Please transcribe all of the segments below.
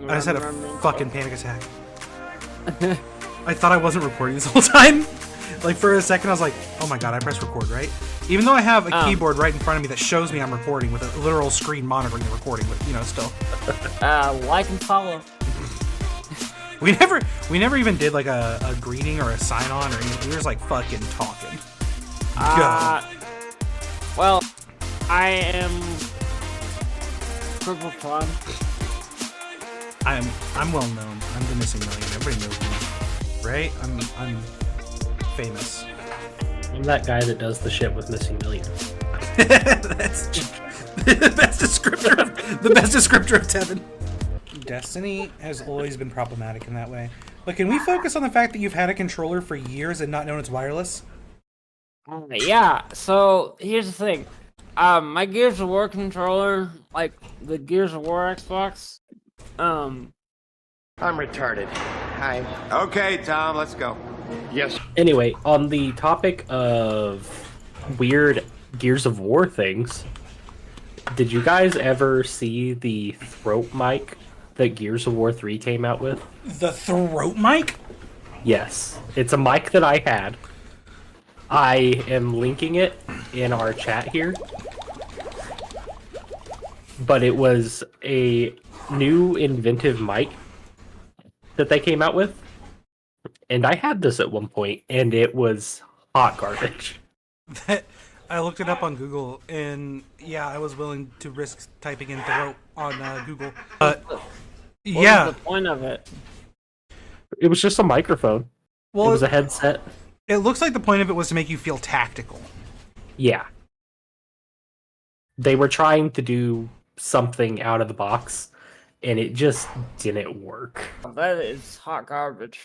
I just had a fucking panic attack. I thought I wasn't recording this whole time. Like, for a second, I was like, oh my god, I pressed record, right? Even though I have a keyboard right in front of me that shows me I'm recording with a literal screen monitoring the recording, but, you know, still. Like and follow. We never even did, like, a greeting or a sign-on or anything. We were just, like, fucking talking. Go. Well, I am... Purple Prawn. I'm well known. I'm the missing million. Everybody knows me, right? I'm famous. I'm that guy that does the shit with missing million. That's the best descriptor. The best descriptor of Tevin. Destiny has always been problematic in that way. But can we focus on the fact that you've had a controller for years and not known it's wireless? Yeah. So here's the thing. My Gears of War controller, like the Gears of War Xbox, I'm retarded. Hi. Okay, Tom, let's go. Yes. Anyway, on the topic of weird Gears of War things, did you guys ever see the throat mic that Gears of War 3 came out with? The throat mic? Yes. It's a mic that I had. I am linking it in our chat here. But it was a new inventive mic that they came out with. And I had this at one point, and it was hot garbage. I looked it up on Google, and yeah, I was willing to risk typing in throat on Google. But yeah, what was the point of it? It was just a microphone. Well, it was a headset. It looks like the point of it was to make you feel tactical. Yeah. They were trying to do something out of the box, and it just didn't work. That is hot garbage.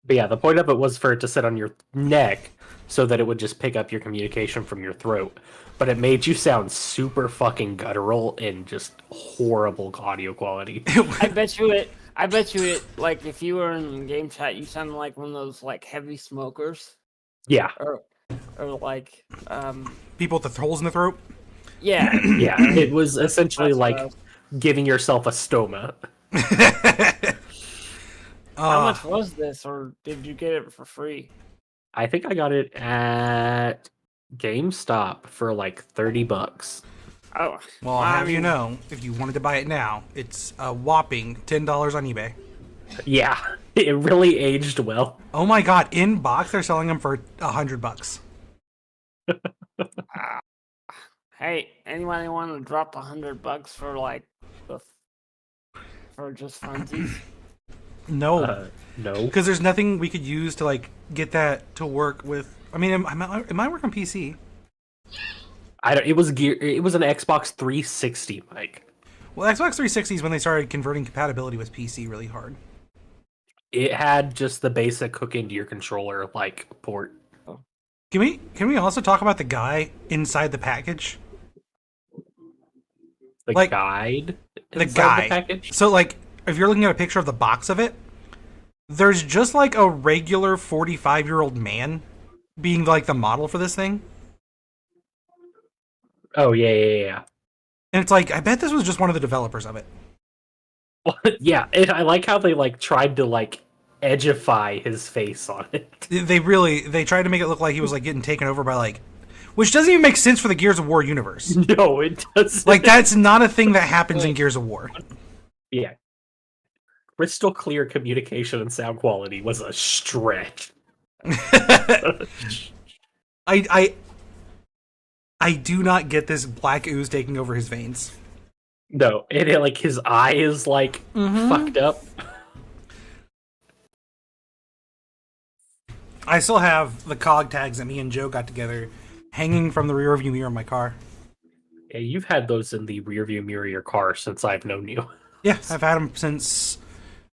But yeah, the point of it was for it to sit on your neck so that it would just pick up your communication from your throat. But it made you sound super fucking guttural and just horrible audio quality. I bet you it, like, if you were in game chat, you sounded like one of those, like, heavy smokers. Yeah. Or like, people with the holes in the throat? Yeah. Yeah, it was essentially like giving yourself a stoma. How much was this, or did you get it for free? I think I got it at GameStop for like $30. Oh, well, I'll have you know, if you wanted to buy it now, it's a whopping $10 on eBay. Yeah, it really aged well. Oh my god, in box they're selling them for $100. Hey, anybody want to drop $100 for like for just funsies? No, no, because there's nothing we could use to like get that to work with. I mean, it might work on PC. It was an Xbox 360 mic. Well, Xbox 360 is when they started converting compatibility with PC really hard. It had just the basic hook into your controller like port. Can we also talk about the guy inside the package? The like, guide? The guy. The package? So, like, if you're looking at a picture of the box of it, there's just, like, a regular 45-year-old man being, like, the model for this thing. Oh, yeah. And it's like, I bet this was just one of the developers of it. Well, yeah, I like how they, like, tried to, like, edgify his face on it. They tried to make it look like he was, like, getting taken over by, like... Which doesn't even make sense for the Gears of War universe. No, it doesn't. Like, that's not a thing that happens in Gears of War. Yeah. Crystal clear communication and sound quality was a stretch. I do not get this black ooze taking over his veins. No, and like his eye is like fucked up. I still have the COG tags that me and Joe got together hanging from the rearview mirror of my car. Yeah, you've had those in the rearview mirror of your car since I've known you. Yeah, I've had them since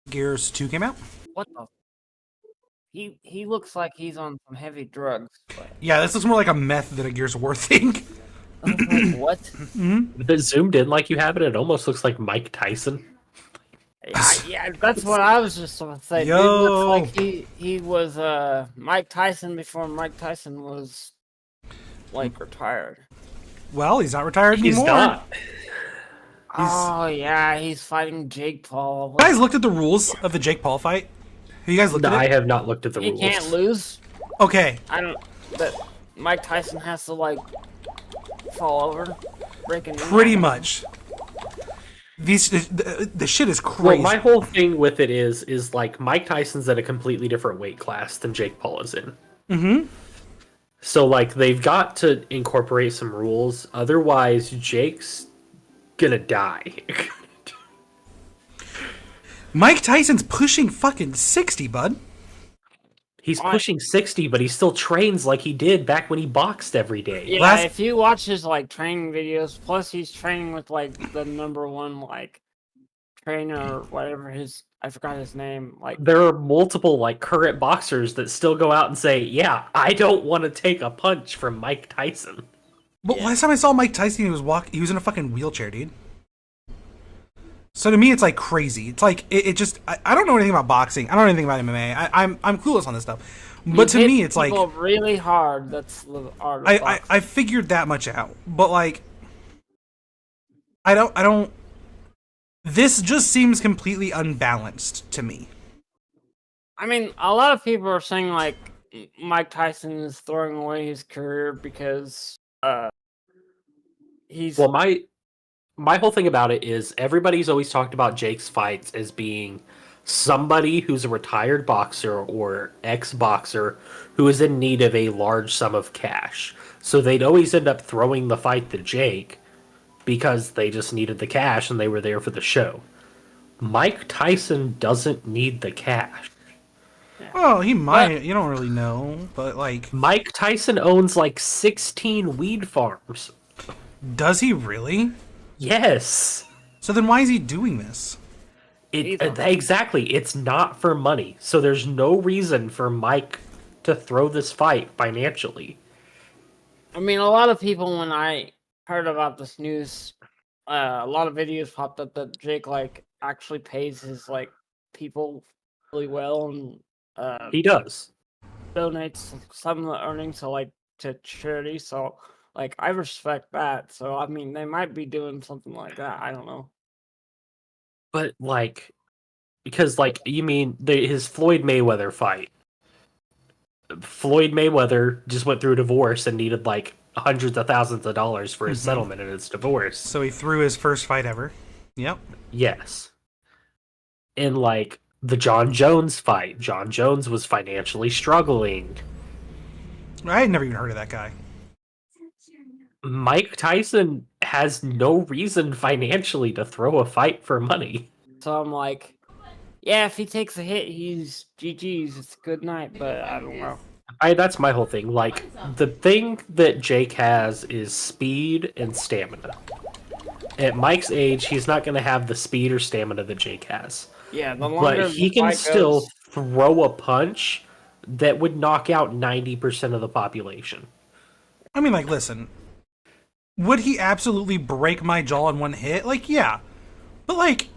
Gears 2 came out. What the? He looks like he's on some heavy drugs. But... Yeah, this looks more like a meth than a Gears of War thing. What? Mm-hmm. But zoomed in like you have it, it almost looks like Mike Tyson. Yeah, that's what I was just going to say. Yo. Dude looks like he was Mike Tyson before Mike Tyson was like retired. Well, he's not retired anymore. He's not. Oh yeah, he's fighting Jake Paul. You guys looked at the rules of the Jake Paul fight? Have you guys looked No, at I it? have not looked at the He rules. can't lose. Okay. I don't. That Mike Tyson has to like fall over, break a knee. Pretty much. The shit is Well, crazy. my whole thing with it is like Mike Tyson's at a completely different weight class than Jake Paul is in. Mm-hmm. So like they've got to incorporate some rules, otherwise Jake's gonna die. Mike Tyson's pushing fucking 60, bud. He's pushing 60, but he still trains like he did back when he boxed every day. Yeah, if you watch his like training videos, plus he's training with like the #1 like trainer or whatever I forgot his name. Like There are multiple like current boxers that still go out and say, "Yeah, I don't want to take a punch from Mike Tyson." But last time I saw Mike Tyson, he was in a fucking wheelchair, dude. So to me, it's like crazy. It's like it just. I don't know anything about boxing. I don't know anything about MMA. I'm clueless on this stuff. But to me, it's like really hard. That's the art of boxing. I figured that much out. But like, I don't. This just seems completely unbalanced to me. I mean, a lot of people are saying like Mike Tyson is throwing away his career because he's Well, my whole thing about it is everybody's always talked about Jake's fights as being somebody who's a retired boxer or ex-boxer who is in need of a large sum of cash. So they'd always end up throwing the fight to Jake because they just needed the cash and they were there for the show. Mike Tyson doesn't need the cash. Well, he might. You don't really know, but like, Mike Tyson owns like 16 weed farms. does he really? Yes. So then why is he doing this? Exactly. It's not for money. So there's no reason for Mike to throw this fight financially. I mean, a lot of people, when I heard about this news, a lot of videos popped up that Jake like actually pays his like people really well and He does. donates some of the earnings to charity. So like I respect that. So I mean, they might be doing something like that. I don't know. But like, because like you mean his Floyd Mayweather fight. Floyd Mayweather just went through a divorce and needed like hundreds of thousands of dollars for his settlement in his divorce. So he threw his first fight ever. Yep. Yes. And like the John Jones fight, John Jones was financially struggling. I had never even heard of that guy. Mike Tyson has no reason financially to throw a fight for money. So I'm like, yeah, if he takes a hit, he's GG's. It's a good night, but I don't know. That's my whole thing. Like, the thing that Jake has is speed and stamina. At Mike's age, he's not going to have the speed or stamina that Jake has. Yeah, the longer But he the can fight still goes, throw a punch that would knock out 90% of the population. I mean, like, listen. Would he absolutely break my jaw in one hit? Like, yeah. But, like,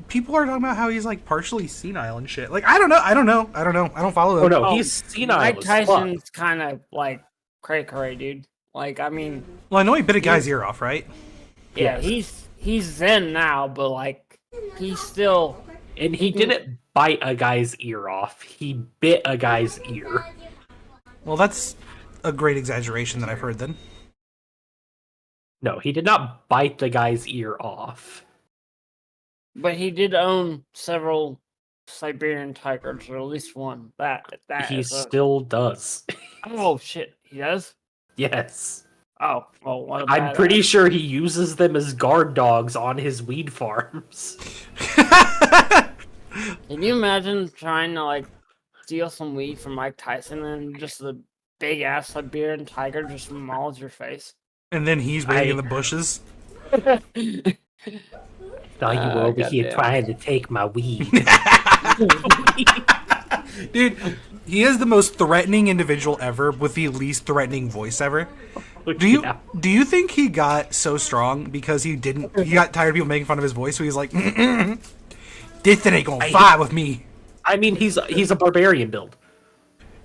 people are talking about how he's, like, partially senile and shit. Like, I don't know. I don't follow Oh, them. no, he's senile Mike as fuck. Tyson's kind of like cray, dude. Like, I mean, Well, I know he bit a guy's ear off, right? yeah, Yes. he's zen now, but like, he's still. And he didn't bite a guy's ear off. He bit a guy's ear. Well, that's a great exaggeration that I've heard then. No, he did not bite the guy's ear off. But he did own several Siberian tigers, or at least one. That He is a- still does. Oh shit, he does. Yes. Oh, well, what a I'm badass. pretty sure he uses them as guard dogs on his weed farms. Can you imagine trying to like steal some weed from Mike Tyson and just the big ass Siberian tiger just mauls your face? And then he's waiting in the bushes. Now you were over here goddamn. trying to take my weed. Dude, he is the most threatening individual ever with the least threatening voice ever. Yeah. Do you think he got so strong because he got tired of people making fun of his voice, so he's like, this ain't gonna fly with me. I mean, he's a barbarian build.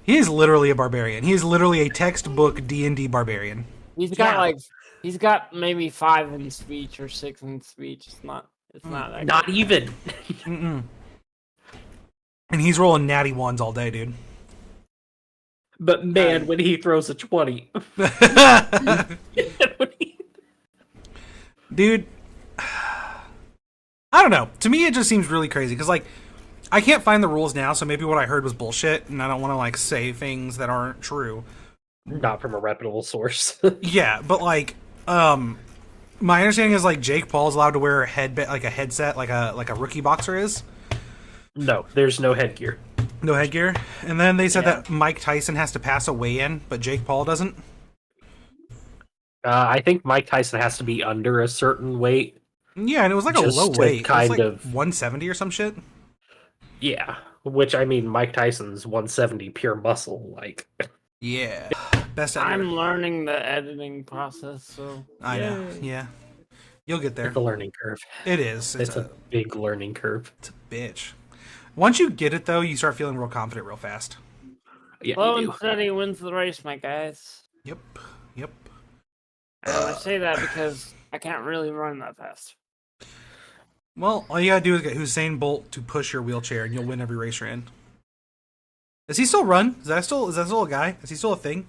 He is literally a barbarian. He is literally a textbook D&D barbarian. He's got Yeah. like He's got maybe 5 in speech or 6 in speech. It's not that Not good. even. Mm-mm. And he's rolling natty ones all day, dude. But man, when he throws a 20. Dude, I don't know. To me, it just seems really crazy because, like, I can't find the rules now, so maybe what I heard was bullshit, and I don't want to, like, say things that aren't true. Not from a reputable source. Yeah, but, like, my understanding is, like, Jake Paul's allowed to wear a headset, like a rookie boxer is. No, there's no headgear. No headgear. And then they said that Mike Tyson has to pass a weigh-in, but Jake Paul doesn't. I think Mike Tyson has to be under a certain weight. Yeah, and it was like Just a low to weight. kind it was like of- 170 or some shit. Yeah, which I mean, Mike Tyson's 170 pure muscle. Like, Yeah. Best ever. I'm learning the editing process, so I know. yay. Yeah. You'll get there. it's a learning curve. It is. It's a big learning curve. It's a bitch. Once you get it, though, you start feeling real confident real fast. Yeah, Slow you and do. steady wins the race, my guys. Yep. Yep. And I say that because I can't really run that fast. Well, all you gotta do is get Usain Bolt to push your wheelchair, and you'll win every race you're in. Does he still run? Is that still a guy? Is he still a thing?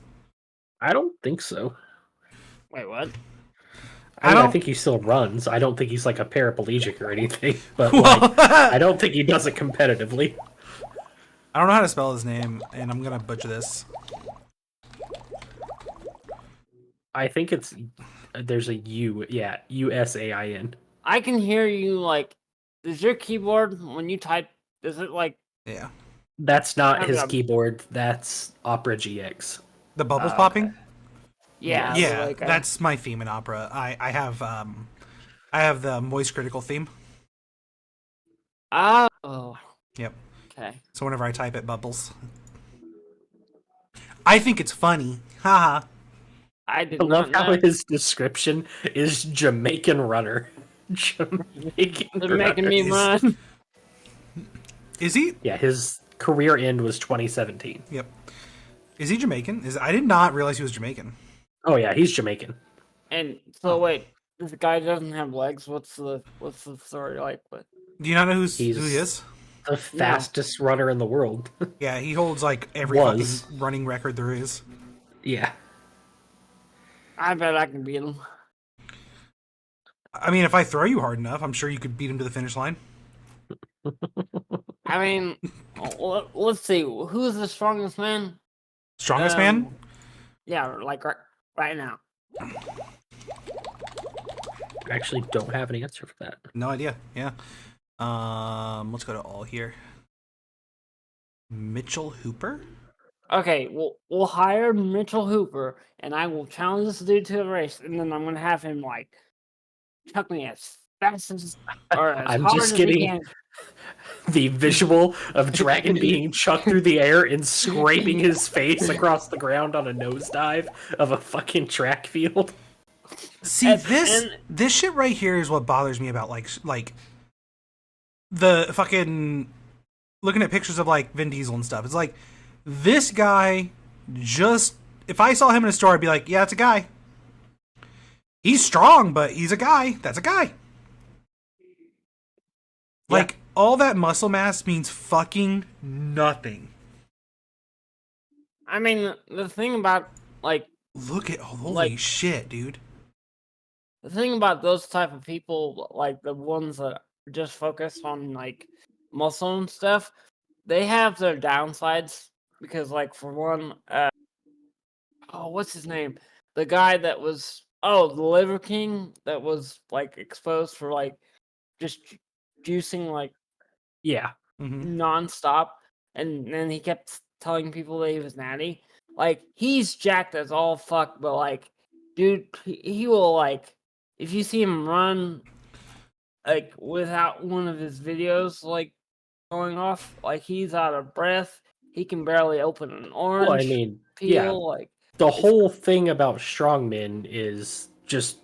I don't think so. Wait, what? I mean, I don't- think he still runs. I don't think he's like a paraplegic or anything. But Well, like, I don't think he does it competitively. I don't know how to spell his name, and I'm gonna butcher this. I think it's there's a U. Yeah, USAIN. I can hear you, like, does your keyboard, when you type, does it, like, Yeah. That's not I've his got- keyboard. That's Opera GX. The bubbles Oh, popping? yeah. Yeah, like, that's my theme in opera. I have the Moist Critical theme. Oh. Yep. Okay. So whenever I type it bubbles. I think it's funny. Haha. I did I love not how know. his description is Jamaican runner. Jamaican They're making me is- run. Is he? Yeah, his career end was 2017. Yep. Is he Jamaican? I did not realize he was Jamaican. Oh yeah, he's Jamaican. And so wait, this guy doesn't have legs. What's the story like? What? Do you not know who He's- he is? The fastest runner in the world. Yeah, he holds like every Was. fucking running record there is. Yeah. I bet I can beat him. I mean, if I throw you hard enough, I'm sure you could beat him to the finish line. I mean, let's see. Who's the strongest man? Strongest man? Yeah, like right now. I actually don't have an answer for that. No idea. Yeah. Let's go to all here. Mitchell Hooper? Okay, we'll hire Mitchell Hooper, and I will challenge this dude to a race, and then I'm gonna have him like chuck me as fast as or as I'm hard just as he getting- can. The visual of Dragan being chucked through the air and scraping his face across the ground on a nosedive of a fucking track field. See, this shit right here is what bothers me about like the fucking looking at pictures of like Vin Diesel and stuff. It's like this guy just if I saw him in a store, I'd be like, yeah, it's a guy. He's strong, but he's a guy. That's a guy. Like all that muscle mass means fucking nothing. I mean, the thing about like Look at holy Like- shit, dude. the thing about those type of people, like the ones that just focus on like muscle and stuff, they have their downsides because, like, for one, what's his name? The guy that was the Liver King that was like exposed for like just juicing like Yeah. Mm-hmm. nonstop, and then he kept telling people that he was natty. Like, he's jacked as all fuck, but like, dude, he will like, if you see him run, like without one of his videos like going off, like he's out of breath. He can barely open an orange Well, I mean, peel. yeah. Like, The whole thing about strongmen is just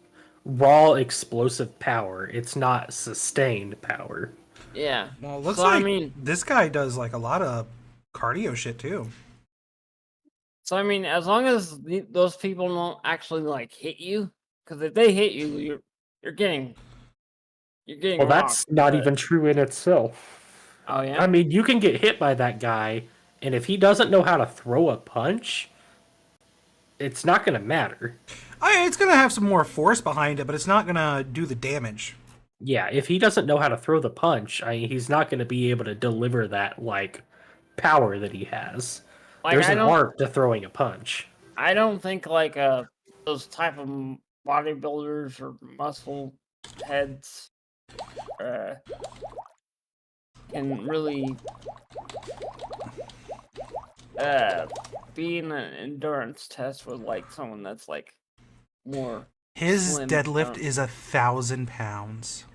raw explosive power. It's not sustained power. yeah. Well, it looks So, like I mean, this guy does like a lot of cardio shit too. so I mean, as long as those people don't actually like hit you, Because if they hit you, you're getting Well, that's rocked, not but- even true in itself. Oh yeah. I mean, you can get hit by that guy, and if he doesn't know how to throw a punch, it's not going to matter. It's gonna have some more force behind it, but it's not gonna do the damage. Yeah, if he doesn't know how to throw the punch, he's not going to be able to deliver that like power that he has. Like, There's I an don't- art to throwing a punch. I don't think like those type of bodybuilders or muscle heads can really be in an endurance test with like someone that's like more. His Slim deadlift down. is 1,000 pounds.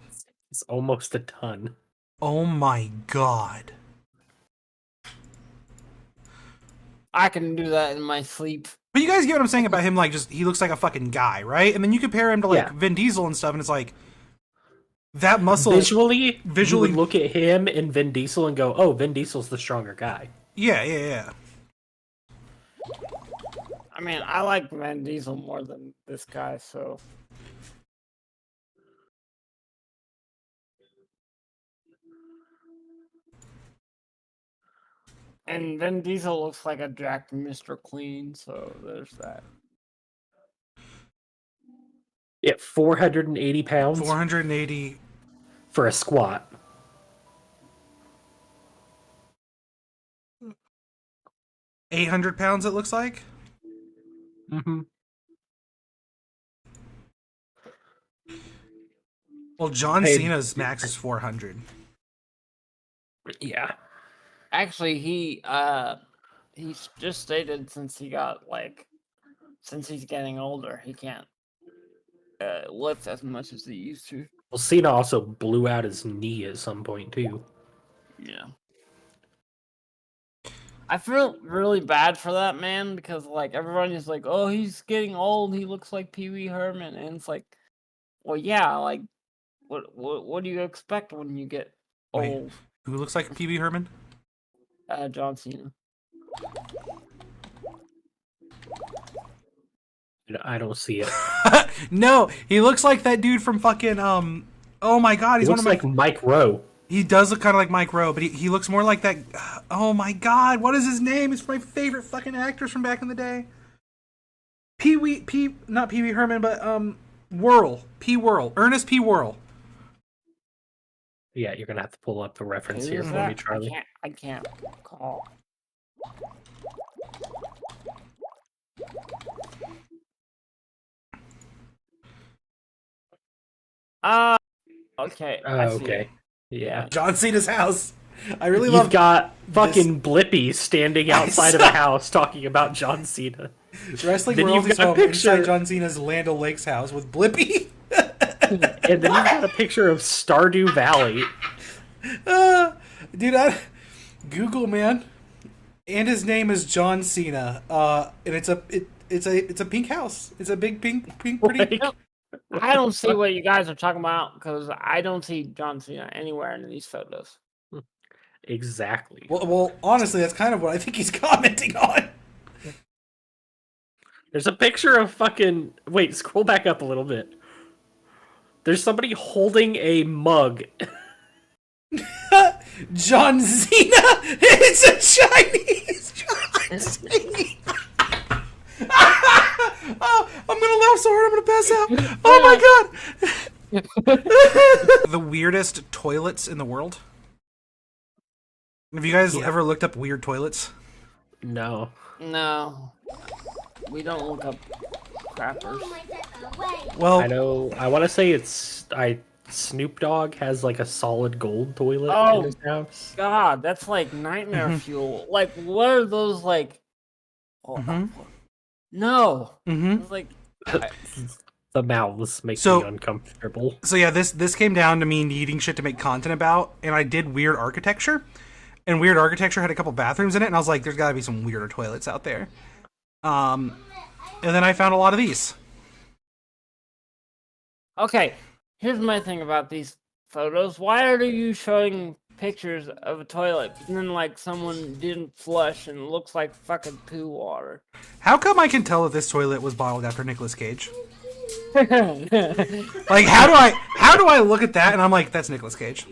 It's almost a ton. Oh my god. I can do that in my sleep. But you guys get what I'm saying about him, like, just, he looks like a fucking guy, right? And then you compare him to, like, Yeah. Vin Diesel and stuff, and it's like, that muscle... Visually, you would you- look at him and Vin Diesel and go, "Oh, Vin Diesel's the stronger guy." Yeah. I mean, I like Vin Diesel more than this guy, so. And Vin Diesel looks like a jacked Mr. Clean, so there's that. At 480 pounds 480... for a squat. £800, it looks like? Mm-hmm. Well, John Hey. Cena's max is 400. Yeah. Actually, he's just stated since he's getting older, he can't lift as much as he used to. Well, Cena also blew out his knee at some point too. Yeah. I feel really bad for that man because like everybody's like, "Oh, he's getting old. He looks like Pee Wee Herman," and it's like, well, yeah, like, what do you expect when you get Wait. old? Who looks like Pee Wee Herman? John Cena. I don't see it. No, he looks like that dude from fucking, oh my god, He he's one looks of my... like Mike Rowe. He does look kind of like Mike Rowe, but he looks more like that... Oh my god, what is his name? It's my favorite fucking actors from back in the day. Not Pee Wee Herman, but, Whirl. P. Whirl. Ernest P. Whirl. Yeah, you're gonna have to pull up the reference Who here is for that? me, Charlie. I can't call. Okay. I see Okay. it. Yeah. John Cena's house. I really You've love... got fucking Blippy standing I outside of saw- the house talking about John Cena. Wrestling Then you've Royalties got a home picture- inside John Cena's Land O'Lakes house with Blippy. And then you've got a picture of Stardew Valley. Dude, Google, man. And his name is John Cena. And it's a pink house. It's a big pink pretty. Like, I don't see what you guys are talking about because I don't see John Cena anywhere in these photos. exactly. Well, honestly, that's kind of what I think he's commenting on. There's a picture of fucking. Wait, scroll back up a little bit. There's somebody holding a mug. John Cena. It's a Chinese John Cena. Oh, I'm gonna laugh so hard I'm gonna pass out. Oh my god. The weirdest toilets in the world. Have you guys ever looked up weird toilets? No. No, we don't look up crappers. Well, I know. I want to say it's. Snoop Dogg has like a solid gold toilet Oh. in his house. God, that's like nightmare fuel. Like, what are those like? Oh, Mhm. No, mm-hmm. it's like The mouths make So- me uncomfortable. So yeah, this came down to me needing shit to make content about, and I did weird architecture, and weird architecture had a couple bathrooms in it, and I was like, there's got to be some weirder toilets out there. And then I found a lot of these. okay. Here's my thing about these photos. Why are you showing pictures of a toilet and then like someone didn't flush and it looks like fucking poo water? How come I can tell that this toilet was modeled after Nicolas Cage? Like, how do I look at that and I'm like, that's Nicolas Cage?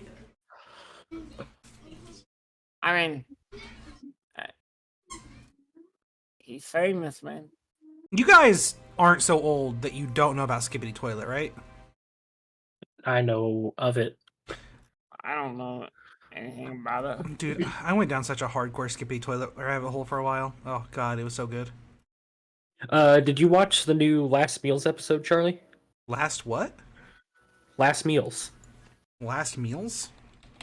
I mean, he's famous, man. You guys aren't so old that you don't know about Skibbity Toilet, right? I know of it. I don't know anything about it. Dude, I went down such a hardcore Skibbity Toilet rabbit hole for a while. Oh god, it was so good. Did you watch the new Last Meals episode, Charlie? Last what? Last Meals. Last Meals?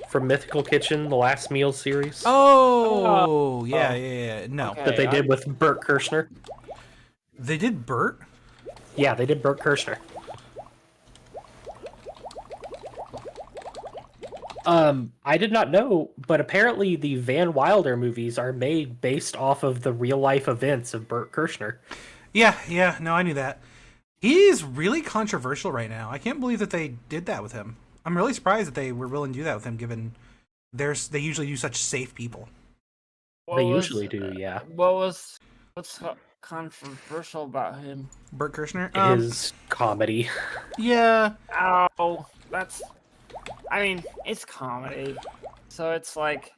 From Mythical Kitchen, the Last Meals series. Oh, yeah. No. Okay. That they did with Bert Kirshner. They did Bert? Yeah, they did Bert Kirshner. I did not know, but apparently the Van Wilder movies are made based off of the real life events of Bert Kirshner. Yeah, no, I knew that. He's really controversial right now. I can't believe that they did that with him. I'm really surprised that they were willing to do that with him, given they usually do such safe people. They usually do, yeah. What's controversial about him? Bert Kirshner? His comedy. Yeah. Oh, I mean, it's comedy, so it's like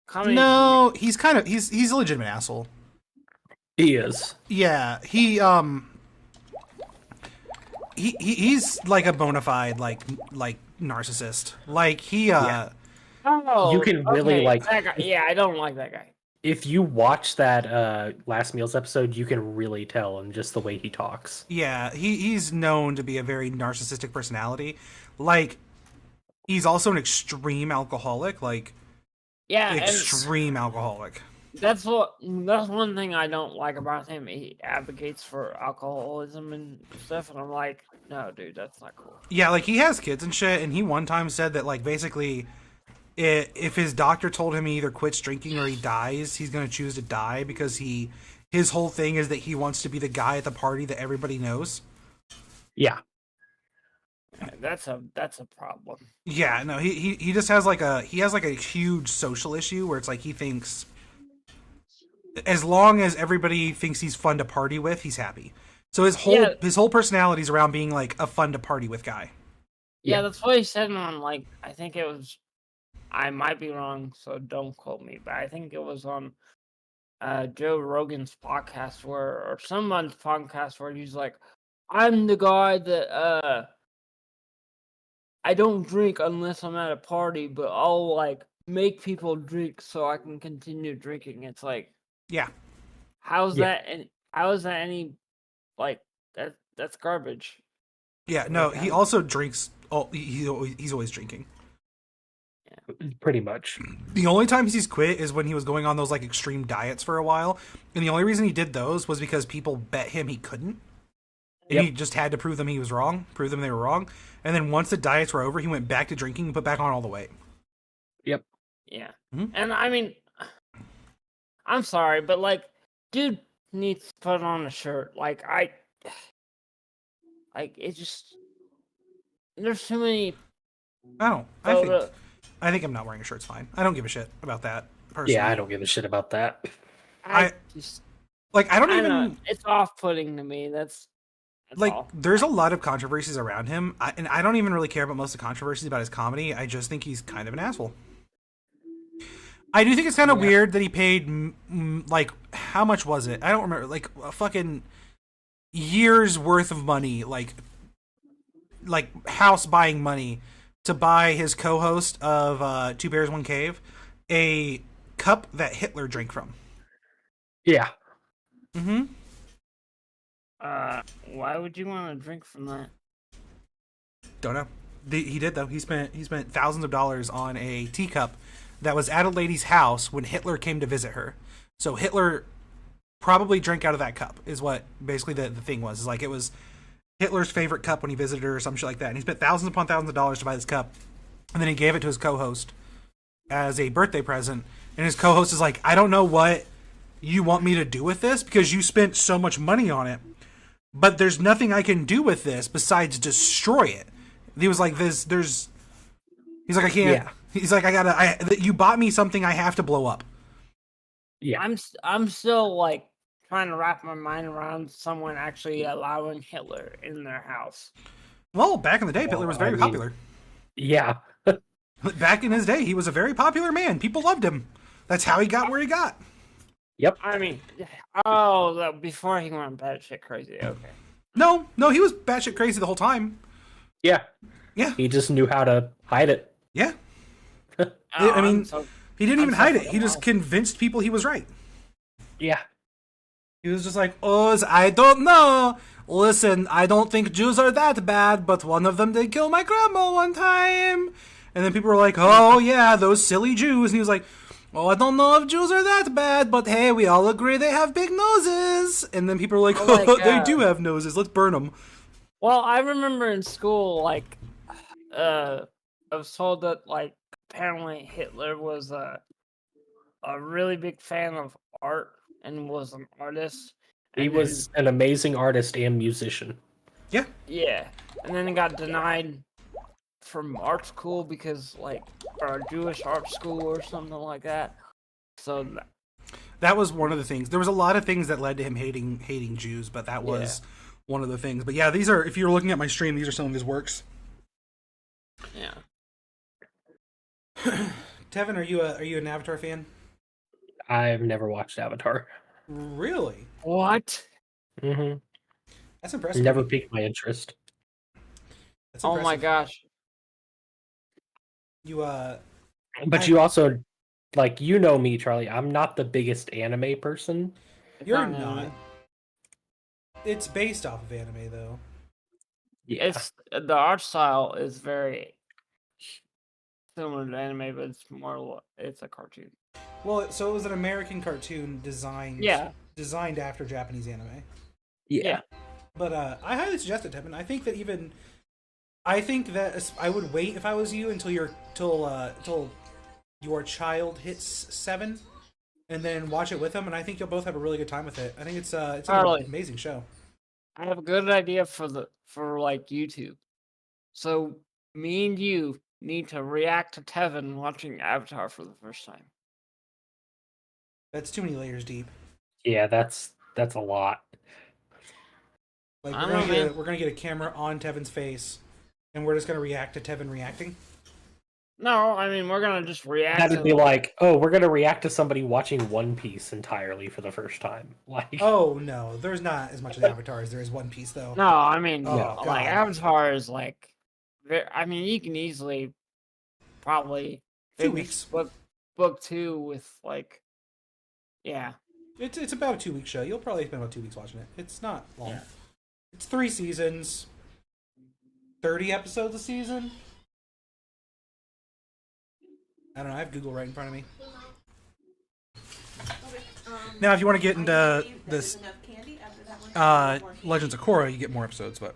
comedy. No, he's a legitimate asshole. He is. Yeah, he's like a bona fide like narcissist. Like Oh, You can really, okay, like- that guy. Yeah, I don't like that guy. If you watch that Last Meals episode, you can really tell in just the way he talks. Yeah, he's known to be a very narcissistic personality. Like, he's also an extreme alcoholic. Like, Yeah, extreme alcoholic. that's one thing I don't like about him. He advocates for alcoholism and stuff, and I'm like, no, dude, that's not cool. Yeah, like he has kids and shit. And he one time said that like basically, if his doctor told him he either quits drinking or he dies, he's gonna choose to die because his whole thing is that he wants to be the guy at the party that everybody knows. Yeah. That's a problem. Yeah, no, he just has like a huge social issue where it's like he thinks as long as everybody thinks he's fun to party with, he's happy. So his whole personality is around being like a fun to party with guy. Yeah, that's what he said on, like, I think it was, I might be wrong, so don't quote me, but I think it was on Joe Rogan's podcast or someone's podcast where he's like, I'm the guy that I don't drink unless I'm at a party, but I'll like make people drink so I can continue drinking. It's like, Yeah. how's that any like that's garbage. Yeah, no, he also drinks. Oh, he's always drinking. Pretty much. The only times he's quit is when he was going on those like extreme diets for a while, and the only reason he did those was because people bet him he couldn't, and he just had to prove them they were wrong. And then once the diets were over, he went back to drinking and put back on all the weight. Yep. Yeah. Mhm. And I mean, I'm sorry, but like, dude needs to put on a shirt. Like it just, there's too many. I think I'm not wearing a shirt's fine. I don't give a shit about that personally. Yeah, I don't give a shit about that. I don't I even know, it's off-putting to me. That's like all. there's a lot of controversies around him, and I don't even really care about most of the controversies about his comedy. I just think he's kind of an asshole. I do think it's kind of weird that he paid like, how much was it? I don't remember, like a fucking years worth of money, like house buying money, to buy his co-host of Two Bears One Cave a cup that Hitler drank from. Yeah. Mm-hmm. Why would you want to drink from that? Don't know. He did though. He spent thousands of dollars on a teacup that was at a lady's house when Hitler came to visit her. So Hitler probably drank out of that cup, is what basically the thing was. Is like it was Hitler's favorite cup when he visited her or some shit like that. And he spent thousands upon thousands of dollars to buy this cup. And then he gave it to his co-host as a birthday present. And his co-host is like, I don't know what you want me to do with this because you spent so much money on it. But there's nothing I can do with this besides destroy it. He was like, he's like, I can't. Yeah. He's like, you bought me something I have to blow up. Yeah. I'm still like trying to wrap my mind around someone actually allowing Hitler in their house. Well, back in the day, Hitler was very popular. Yeah. Back in his day, he was a very popular man. People loved him. That's how he got where he got. Yep. I mean, before he went batshit crazy. Okay. No, he was batshit crazy the whole time. Yeah. Yeah. He just knew how to hide it. Yeah. Oh, I mean, he didn't even hide it. He fucking just wild. convinced people he was right. Yeah. He was just like, oh, I don't know. Listen, I don't think Jews are that bad, but one of them did kill my grandma one time. And then people were like, oh, yeah, those silly Jews. And he was like, oh, I don't know if Jews are that bad, but hey, we all agree they have big noses. And then people were like, Oh my oh, they God. do have noses. Let's burn them. Well, I remember in school, like, I was told that, like, apparently Hitler was a really big fan of art and was an artist. He And was an amazing artist and musician. Yeah. yeah, and then he got denied from art school because, like, or Jewish art school or something like that. So That was one of the things. There was a lot of things that led to him hating Jews, but that was one of the things. But yeah, these are, if you're looking at my stream, these are some of his works. yeah. Tevin, are you an Avatar fan? I've never watched Avatar. Really? What? Mm-hmm. That's impressive. Never piqued my interest. That's Oh my impressive. gosh. You But you also, like, you know me, Charlie. I'm not the biggest anime person. you're not not. anime. It's based off of anime though. Yeah. It's the art style is very similar to anime, but it's a cartoon. Well, so it was an American cartoon designed after Japanese anime. Yeah. But I highly suggest it, Tevin. I think that I would wait if I was you until your child hits 7, and then watch it with them. And I think you'll both have a really good time with it. I think it's an Charlie. amazing show. I have a good idea for like YouTube. So me and you need to react to Tevin watching Avatar for the first time. That's too many layers deep. Yeah, that's a lot. Like I don't know, man. we're gonna get a camera on Tevin's face, and we're just gonna react to Tevin reacting. No, I mean we're gonna just react. That'd to be like, oh, we're gonna react to somebody watching One Piece entirely for the first time. Like, Oh no, there's not as much of Avatar as there is One Piece though. No, I mean Oh, like God. Avatar is like, I mean you can easily probably 2 finish weeks. book 2 with like, yeah. It's about a 2-week show. You'll probably spend about 2 weeks watching it. It's not long. Yeah. It's 3 seasons, 30 episodes a season. I don't know. I have Google right in front of me. Now, if you want to get into this, Legends of Korra, you get more episodes, but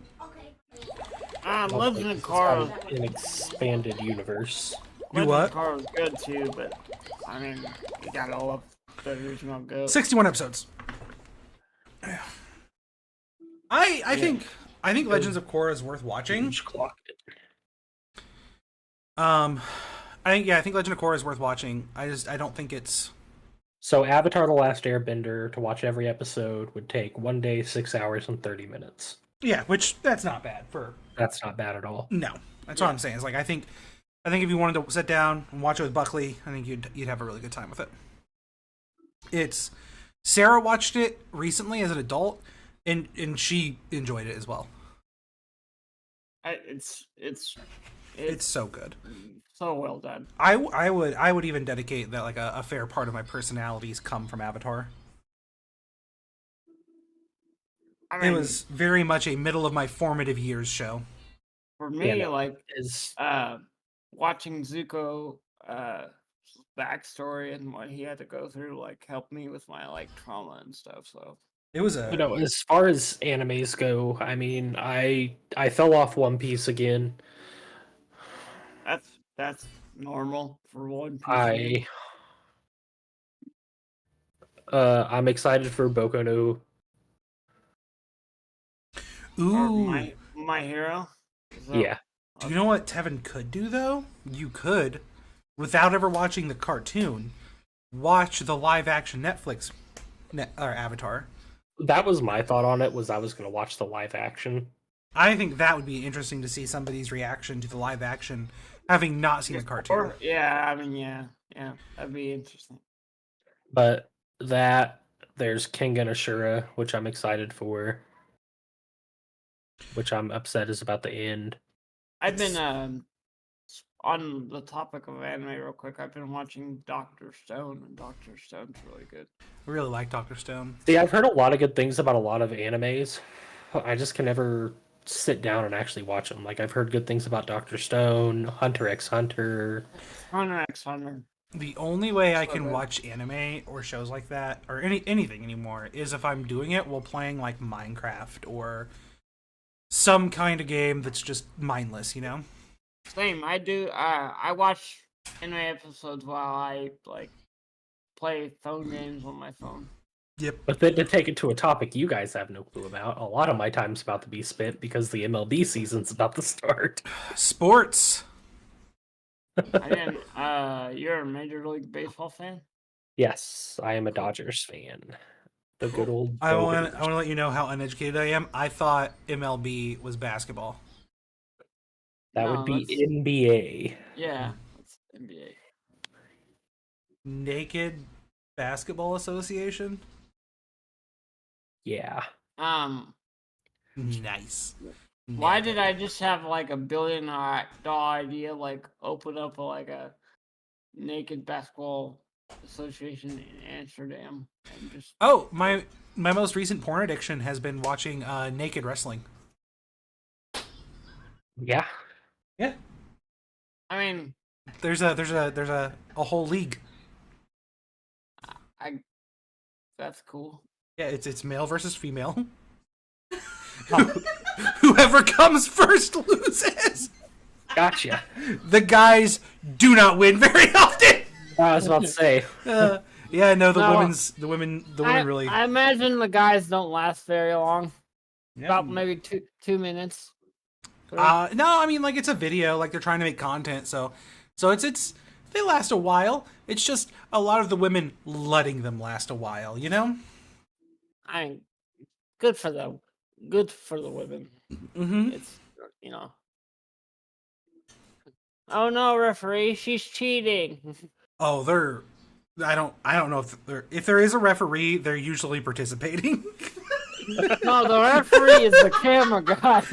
Legend of Korra. an expanded universe. You Legend what? of Korra was good too, but I mean you gotta love the original go. 61 episodes. I think Legends of Korra is worth watching. Huge clock. I think Legend of Korra is worth watching. I don't think it's. So Avatar: The Last Airbender, to watch every episode, would take 1 day, 6 hours, and 30 minutes. Yeah, which that's not bad for. That's not bad at all. No, that's what I'm saying. It's like I think if you wanted to sit down and watch it with Buckley, I think you'd have a really good time with it. It's Sarah watched it recently as an adult, and she enjoyed it as well. It's so good. so well done. I would even dedicate that like a fair part of my personalities come from Avatar. I mean, It was very much a middle of my formative years show. for me, Yeah, no. like Is watching Zuko backstory and what he had to go through, like helped me with my like trauma and stuff. So It was as far as animes go, I mean, I fell off One Piece again. that's normal for One Piece. I'm excited for Boku no. Or ooh. my hero. Is that- Yeah, Do you know what Tevin could do though? You could, without ever watching the cartoon, watch the live action Netflix or Avatar, That was my thought on it. Was I was going to watch the live action. I think that would be interesting to see somebody's reaction to the live action, having not seen the cartoon. Or, yeah, I mean, yeah, that'd be interesting. But there's Kengan Ashura, which I'm excited for. Which I'm upset is about to end. I've been on the topic of anime real quick. I've been watching Doctor Stone, and Doctor Stone's really good. I really like Dr. Stone. See, I've heard a lot of good things about a lot of animes. I just can never sit down and actually watch them. Like I've heard good things about Doctor Stone, Hunter x Hunter. Hunter x Hunter. The only way I can watch anime or shows like that, or anything anymore, is if I'm doing it while playing like Minecraft or some kind of game that's just mindless, you know? Same. I do. I watch anime episodes while I play phone games on my phone. Yep. But then to take it to a topic you guys have no clue about, a lot of my time's about to be spent because the MLB season's about to start. Sports. And you're a Major League Baseball fan? Yes, I am a Dodgers fan. The good old. I want to let you know how uneducated I am. I thought MLB was basketball. That would be NBA. Yeah, it's NBA. Naked Basketball Association. Yeah. Nice. Why did I just have like $1 billion idea, like open up a naked basketball association in Amsterdam? And just Oh, my most recent porn addiction has been watching naked wrestling. Yeah. Yeah. I mean, There's a whole league. that's cool. Yeah, it's male versus female. Whoever comes first loses. Gotcha. The guys do not win very often. I was about to say. Yeah, no, the No. women really. I imagine the guys don't last very long. Yeah. About maybe two minutes. No, I mean like it's a video, like they're trying to make content, so it's they last a while. It's just a lot of the women letting them last a while, you know? I mean, good for them. Good for the women. Mm-hmm. It's Oh no, referee! She's cheating. Oh, I don't know if there is a referee, they're usually participating. No, the referee is the camera guy.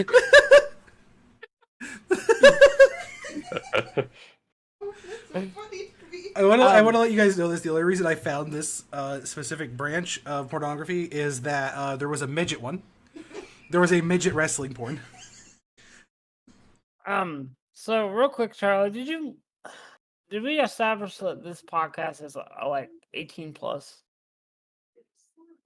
I want to let you guys know this. The only reason I found this specific branch of pornography is that there was a midget one. There was a midget wrestling porn. So real quick, Charlie, did we establish that this podcast is like 18 plus?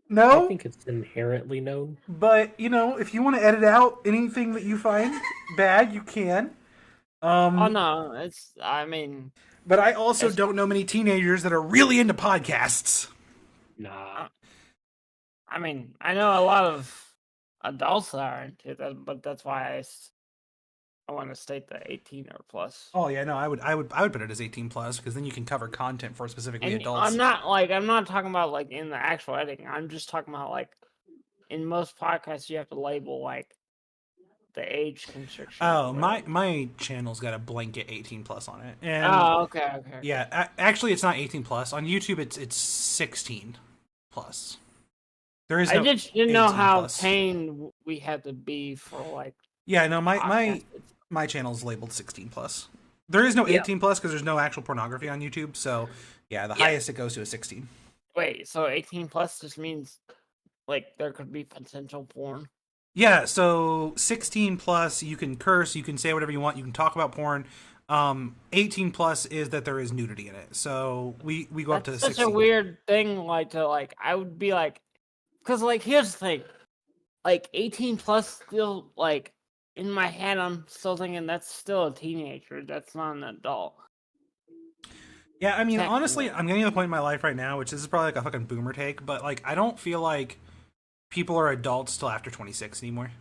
No, I think it's inherently known. but you know, if you want to edit out anything that you find bad, you can. Oh no, I mean, But I also don't know many teenagers that are really into podcasts. Nah. I mean, I know a lot of adults that are into that, but that's why I want to state the 18 or plus. Oh yeah, no, I would put it as 18 plus because then you can cover content for specifically And adults. I'm not talking about like in the actual editing. I'm just talking about like in most podcasts you have to label like the age constriction. Oh, my channel's got a blanket 18 plus on it. And okay. yeah, actually it's not 18 plus. On YouTube it's 16 plus. There is no I just didn't know 18 how plus. pain we had to be for like. Yeah, no, my podcasts. my channel's labeled 16 plus. There is no 18 plus because there's no actual pornography on YouTube. So yeah, the highest it goes to is 16. Wait, so 18 plus just means like there could be potential porn? Yeah, so 16 plus, you can curse, you can say whatever you want, you can talk about porn. 18 plus is that there is nudity in it. So we go up to That's 16. such a weird thing, like to like. I would be like, because like here's the thing, like 18 plus still like in my head I'm still thinking that's still a teenager. That's not an adult. Yeah, I mean, Technically. honestly, I'm getting to the point in my life right now, which this is probably like a fucking boomer take, but like I don't feel like people are adults till after 26 anymore.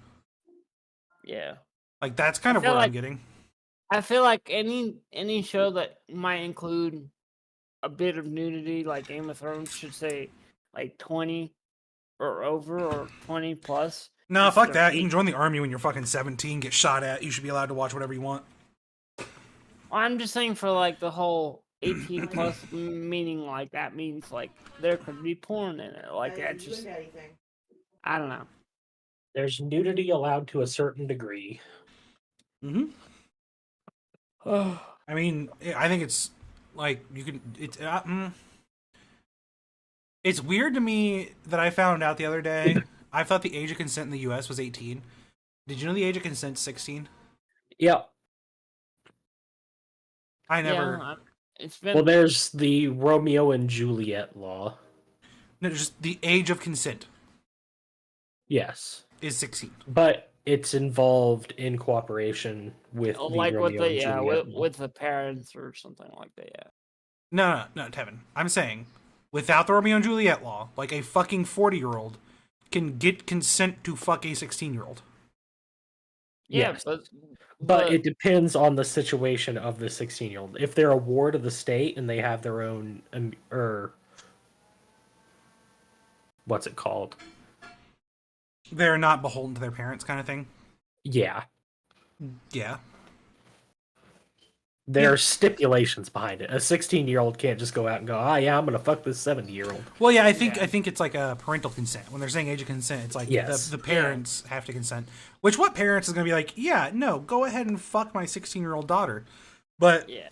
Yeah. Like that's kind of feel where I'm like- getting. I feel like any show that might include a bit of nudity, like Game of Thrones, should say like 20. or over or 20 plus. No, it's fuck their that. You age- can join the army when you're fucking 17, get shot at. You should be allowed to watch whatever you want. I'm just saying for like the whole 18 plus, meaning like that means like there could be porn in it. Like that just, I don't know. There's nudity allowed to a certain degree. Mm-hmm. I mean, I think it's like you can. It's weird to me that I found out the other day. I thought the age of consent in the U.S. was 18. Did you know the age of consent is 16? Yep. I never. Yeah, it's been. Well, there's the Romeo and Juliet law. No, just the age of consent Yes. is 16. But it's involved in cooperation with the like Romeo with the and Juliet law. with the parents or something like that. Yeah. No, Tevin. I'm saying, without the Romeo and Juliet law, like a fucking 40-year-old can get consent to fuck a 16-year-old. Yeah, Yes. but it depends on the situation of the 16-year-old. If they're a ward of the state and they have their own, what's it called? They're not beholden to their parents, kind of thing. Yeah. Yeah. There are stipulations behind it. A 16-year-old can't just go out and go, yeah, I'm going to fuck this 70-year-old. Well, yeah, I think it's like a parental consent. When they're saying age of consent, it's like Yes. the parents have to consent. Which what parents is going to be like, yeah, no, go ahead and fuck my 16-year-old daughter. But, yeah.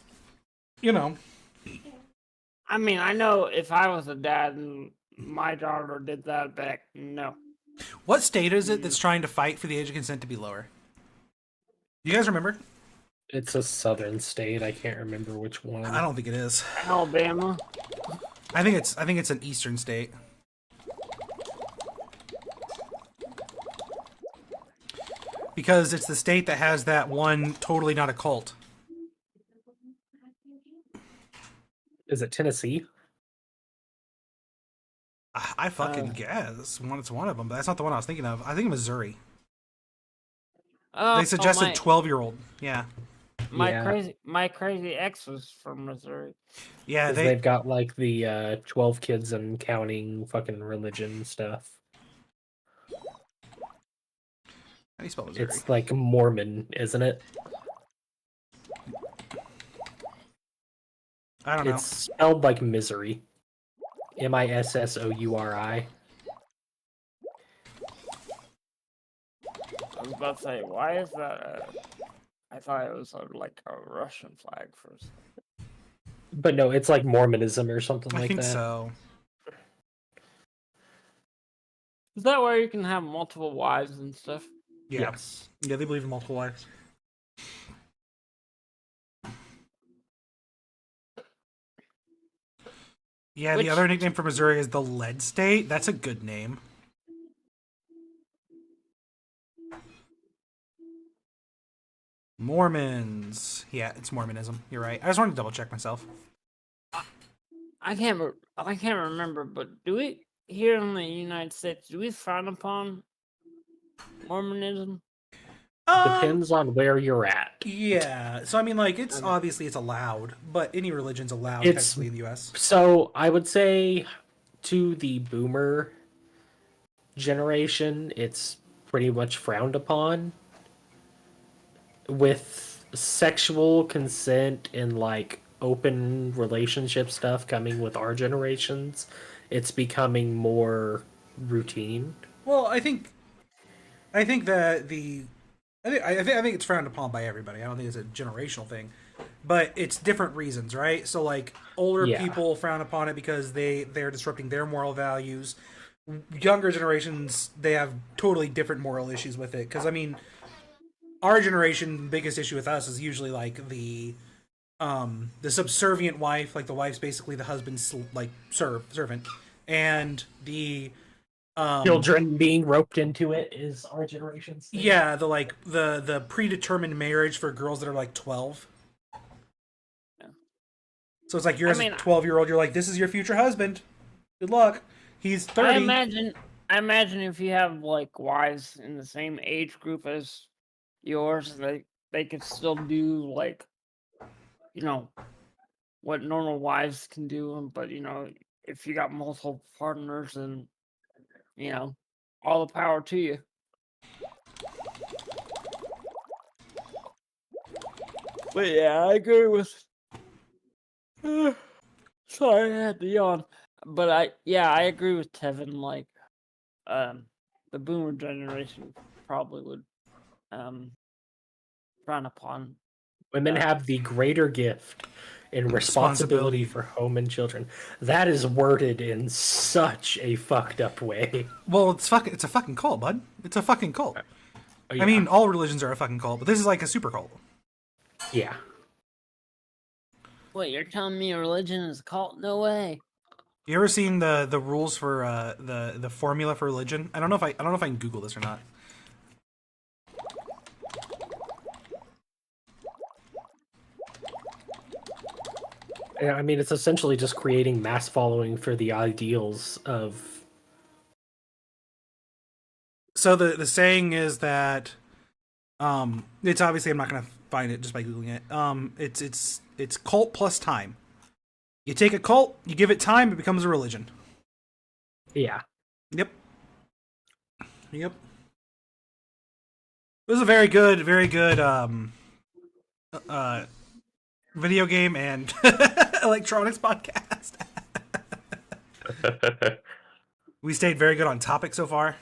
you know. I mean, I know if I was a dad and my daughter did that back, no. What state is it that's trying to fight for the age of consent to be lower? You guys remember? It's a southern state. I can't remember which one. I don't think it is. Alabama. I think it's an eastern state. Because it's the state that has that one totally not a cult. Is it Tennessee? I fucking guess it's one of them, but that's not the one I was thinking of. I think Missouri. They suggested 12-year-old. Yeah. My crazy ex was from Missouri. Yeah, they've got like the 12 kids and counting fucking religion stuff. How do you spell Missouri? It's like Mormon, isn't it? I don't know. It's spelled like misery. Missouri. I was about to say, why is that? I thought it was like a Russian flag first. But no, it's like Mormonism or something like that. I think so. Is that where you can have multiple wives and stuff? Yeah. Yes. Yeah, they believe in multiple wives. Yeah, the other nickname for Missouri is the Lead State. That's a good name. Mormons. Yeah, it's Mormonism. You're right. I just wanted to double check myself. I can't remember, but do we here in the United States do we frown upon Mormonism? Depends on where you're at. Yeah. So I mean, like, it's obviously it's allowed, but any religion's allowed technically in the U.S. So I would say to the boomer generation, it's pretty much frowned upon. With sexual consent and like open relationship stuff coming with our generations, it's becoming more routine. Well, I think that I think it's frowned upon by everybody. I don't think it's a generational thing, but it's different reasons, right? So like older people frown upon it because they're disrupting their moral values. Younger generations, they have totally different moral issues with it. Because I mean, our generation, biggest issue with us is usually like the subservient wife, like the wife's basically the husband's like servant, and the children being roped into it is our generation's thing. Yeah, the predetermined marriage for girls that are like 12. Yeah. So it's like you're as a 12-year-old, you're like, this is your future husband. Good luck. He's 30. I imagine if you have like wives in the same age group as yours, they could still do like, you know, what normal wives can do, but you know, if you got multiple partners and you know, all the power to you. But yeah, I agree with. Sorry, I had to yawn. But I agree with Tevin. Like, the boomer generation probably would frown upon. Women have the greater gift and responsibility for home and children. That is worded in such a fucked up way. Well, it's a fucking cult, bud. It's a fucking cult. Oh, yeah. I mean, all religions are a fucking cult, but this is like a super cult. Yeah. Wait, you're telling me a religion is a cult? No way. You ever seen the rules for the formula for religion? I don't know if I can Google this or not. I mean, it's essentially just creating mass following for the ideals of. So the saying is that, it's obviously, I'm not gonna find it just by googling it. It's cult plus time. You take a cult, you give it time, it becomes a religion. Yeah. Yep. It was a very good video game and electronics podcast. We stayed very good on topic so far.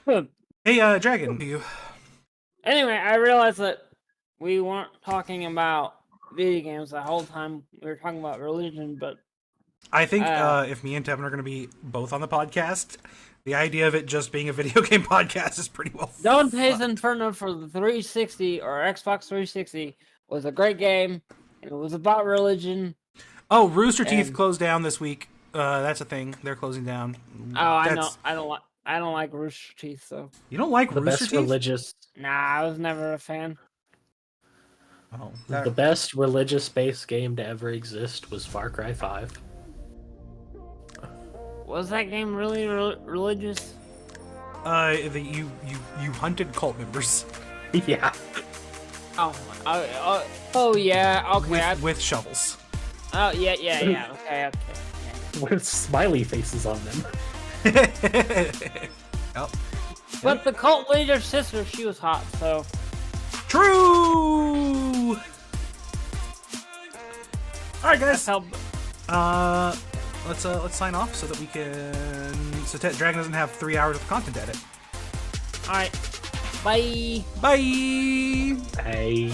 Hey, Dragan, you. Anyway, I realized that we weren't talking about video games the whole time. We were talking about religion, but I think if me and Tevin are going to be both on the podcast, the idea of it just being a video game podcast is pretty well. Dante's Inferno for the 360 or Xbox 360 was a great game. It was about religion. Oh, Rooster Teeth closed down this week. That's a thing. They're closing down. Oh, I know. I don't like Rooster Teeth though. You don't like the Rooster best Teeth? religious. Nah, I was never a fan. Oh, The best religious-based game to ever exist was Far Cry 5. Was that game really religious? you hunted cult members Yeah. Oh yeah. Okay. with shovels. Oh yeah. Okay. With smiley faces on them. Oh. But the cult leader's sister, she was hot, so. True. All right, guys. Let's sign off so that we can. So Dragan doesn't have 3 hours of content to edit. All right. Bye. Bye. Bye.